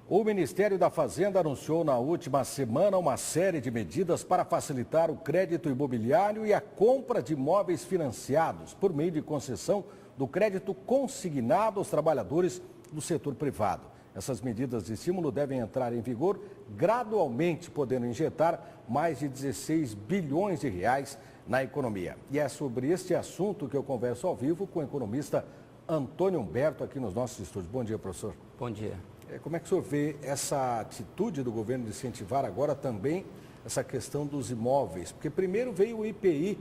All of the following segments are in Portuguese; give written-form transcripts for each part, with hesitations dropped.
O Ministério da Fazenda anunciou na última semana uma série de medidas para facilitar o crédito imobiliário e a compra de imóveis financiados por meio de concessão do crédito consignado aos trabalhadores do setor privado. Essas medidas de estímulo devem entrar em vigor gradualmente, podendo injetar mais de 16 bilhões de reais na economia. E é sobre este assunto que eu converso ao vivo com o economista Antônio Humberto aqui nos nossos estúdios. Bom dia, professor. Bom dia. Como é que o senhor vê essa atitude do governo de incentivar agora também essa questão dos imóveis? Porque primeiro veio o IPI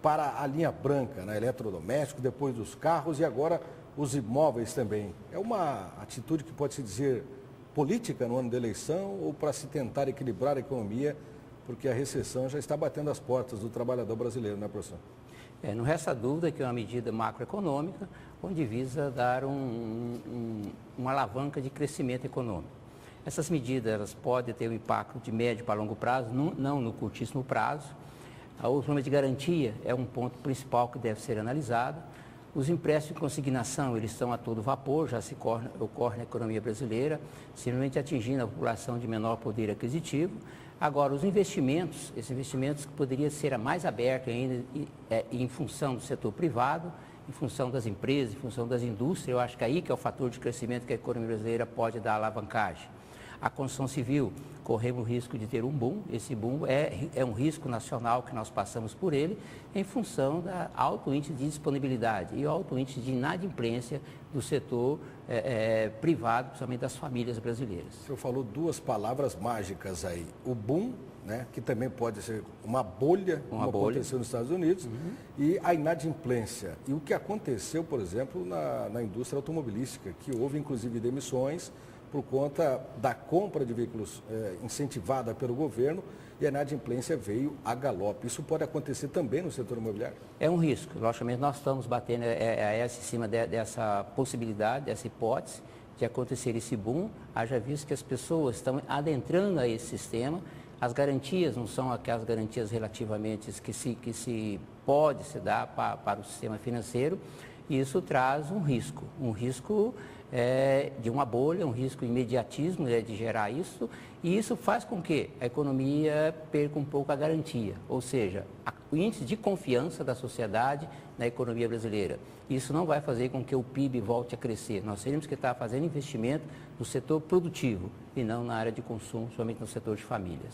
para a linha branca, né? Eletrodoméstico, depois dos carros e agora os imóveis também. É uma atitude que pode se dizer política no ano da eleição ou para se tentar equilibrar a economia, porque a recessão já está batendo as portas do trabalhador brasileiro, né, professor? Não resta dúvida que é uma medida macroeconômica, onde visa dar uma alavanca de crescimento econômico. Essas medidas elas podem ter um impacto de médio para longo prazo, não no curtíssimo prazo. O programa de garantia é um ponto principal que deve ser analisado. Os empréstimos de consignação, eles estão a todo vapor, já ocorre na economia brasileira, simplesmente atingindo a população de menor poder aquisitivo. Agora, os investimentos, esses investimentos que poderiam ser mais abertos ainda em função do setor privado, em função das empresas, em função das indústrias, eu acho que aí que é o fator de crescimento que a economia brasileira pode dar alavancagem. A construção civil, corremos o risco de ter um boom, esse boom é um risco nacional que nós passamos por ele, em função do alto índice de disponibilidade e o alto índice de inadimplência do setor privado, principalmente das famílias brasileiras. O senhor falou duas palavras mágicas aí, o boom, né, que também pode ser uma bolha, como aconteceu nos Estados Unidos, e a inadimplência. E o que aconteceu, por exemplo, na indústria automobilística, que houve inclusive demissões por conta da compra de veículos incentivada pelo governo e a inadimplência veio a galope. Isso pode acontecer também no setor imobiliário? É um risco. Logicamente, nós estamos batendo em cima dessa possibilidade, dessa hipótese de acontecer esse boom. Haja visto que as pessoas estão adentrando a esse sistema. As garantias não são aquelas garantias relativamente que se pode se dar para o sistema financeiro. E isso traz um risco de uma bolha, um risco de imediatismo de gerar isso, e isso faz com que a economia perca um pouco a garantia, ou seja, o índice de confiança da sociedade na economia brasileira. Isso não vai fazer com que o PIB volte a crescer. Nós teríamos que estar fazendo investimento no setor produtivo e não na área de consumo, somente no setor de famílias.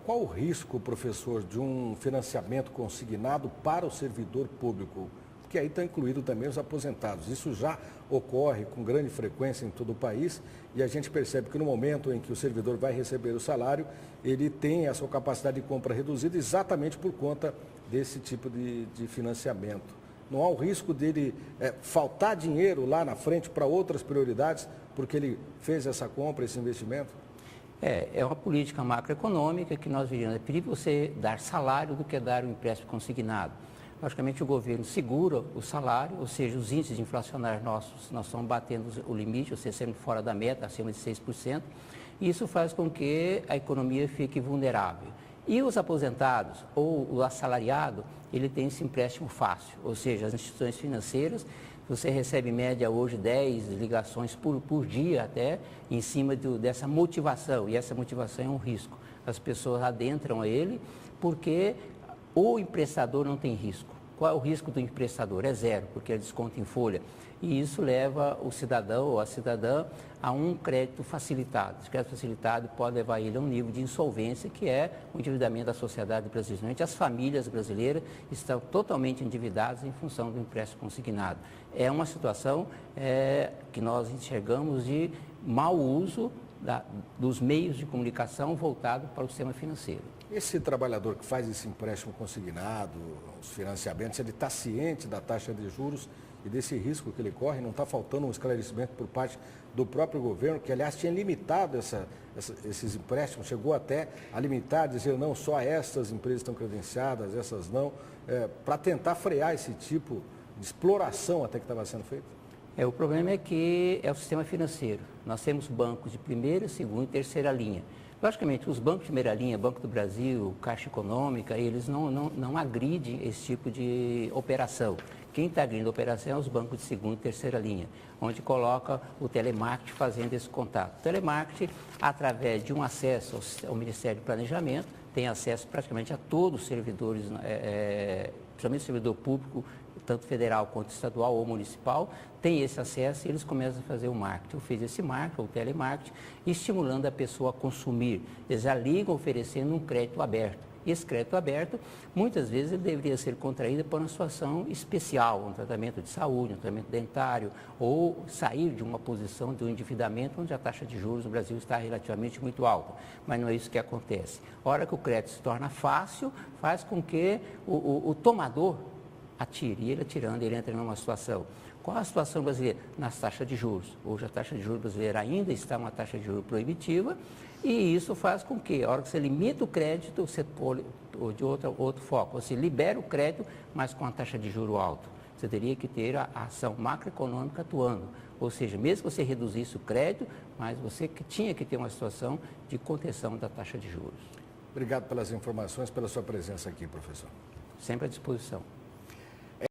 Qual o risco, professor, de um financiamento consignado para o servidor público? Porque aí está incluído também os aposentados. Isso já ocorre com grande frequência em todo o país e a gente percebe que no momento em que o servidor vai receber o salário, ele tem a sua capacidade de compra reduzida exatamente por conta desse tipo de financiamento. Não há o risco dele faltar dinheiro lá na frente para outras prioridades porque ele fez essa compra, esse investimento? É uma política macroeconômica que nós vivemos. É perigo você dar salário do que dar um empréstimo consignado. Logicamente, o governo segura o salário, ou seja, os índices inflacionários nossos, nós estamos batendo o limite, ou seja, sendo fora da meta, acima de 6%, e isso faz com que a economia fique vulnerável. E os aposentados ou o assalariado, ele tem esse empréstimo fácil, ou seja, as instituições financeiras, você recebe em média hoje 10 ligações por dia até, em cima dessa motivação, e essa motivação é um risco. As pessoas adentram a ele porque o emprestador não tem risco. Qual é o risco do emprestador? É zero, porque ele desconta em folha. E isso leva o cidadão ou a cidadã a um crédito facilitado. Esse crédito facilitado pode levar ele a um nível de insolvência, que é o endividamento da sociedade brasileira. As famílias brasileiras estão totalmente endividadas em função do empréstimo consignado. É uma situação que nós enxergamos de mau uso dos meios de comunicação voltado para o sistema financeiro. Esse trabalhador que faz esse empréstimo consignado, os financiamentos, ele está ciente da taxa de juros e desse risco que ele corre? Não está faltando um esclarecimento por parte do próprio governo, que aliás tinha limitado esses empréstimos, chegou até a limitar, dizer não, só estas empresas estão credenciadas, essas não, para tentar frear esse tipo de exploração até que estava sendo feito? O problema é que é o sistema financeiro. Nós temos bancos de primeira, segunda e terceira linha. Logicamente, os bancos de primeira linha, Banco do Brasil, Caixa Econômica, eles não agridem esse tipo de operação. Quem está ganhando a operação é os bancos de segunda e terceira linha, onde coloca o telemarketing fazendo esse contato. O telemarketing, através de um acesso ao Ministério do Planejamento, tem acesso praticamente a todos os servidores, principalmente o servidor público, tanto federal quanto estadual ou municipal, tem esse acesso e eles começam a fazer o marketing. Eu fiz esse marketing, o telemarketing, estimulando a pessoa a consumir. Eles já ligam oferecendo um crédito aberto. Esse crédito aberto, muitas vezes, ele deveria ser contraído por uma situação especial, um tratamento de saúde, um tratamento dentário, ou sair de uma posição de um endividamento onde a taxa de juros no Brasil está relativamente muito alta. Mas não é isso que acontece. A hora que o crédito se torna fácil, faz com que o tomador atire, e ele atirando, ele entra numa situação. Qual a situação brasileira? Nas taxas de juros. Hoje a taxa de juros brasileira ainda está uma taxa de juros proibitiva, e isso faz com que, a hora que você limita o crédito, você pôr de outro foco, você libera o crédito, mas com a taxa de juros alta. Você teria que ter a ação macroeconômica atuando. Ou seja, mesmo que você reduzisse o crédito, mas você tinha que ter uma situação de contenção da taxa de juros. Obrigado pelas informações, pela sua presença aqui, professor. Sempre à disposição.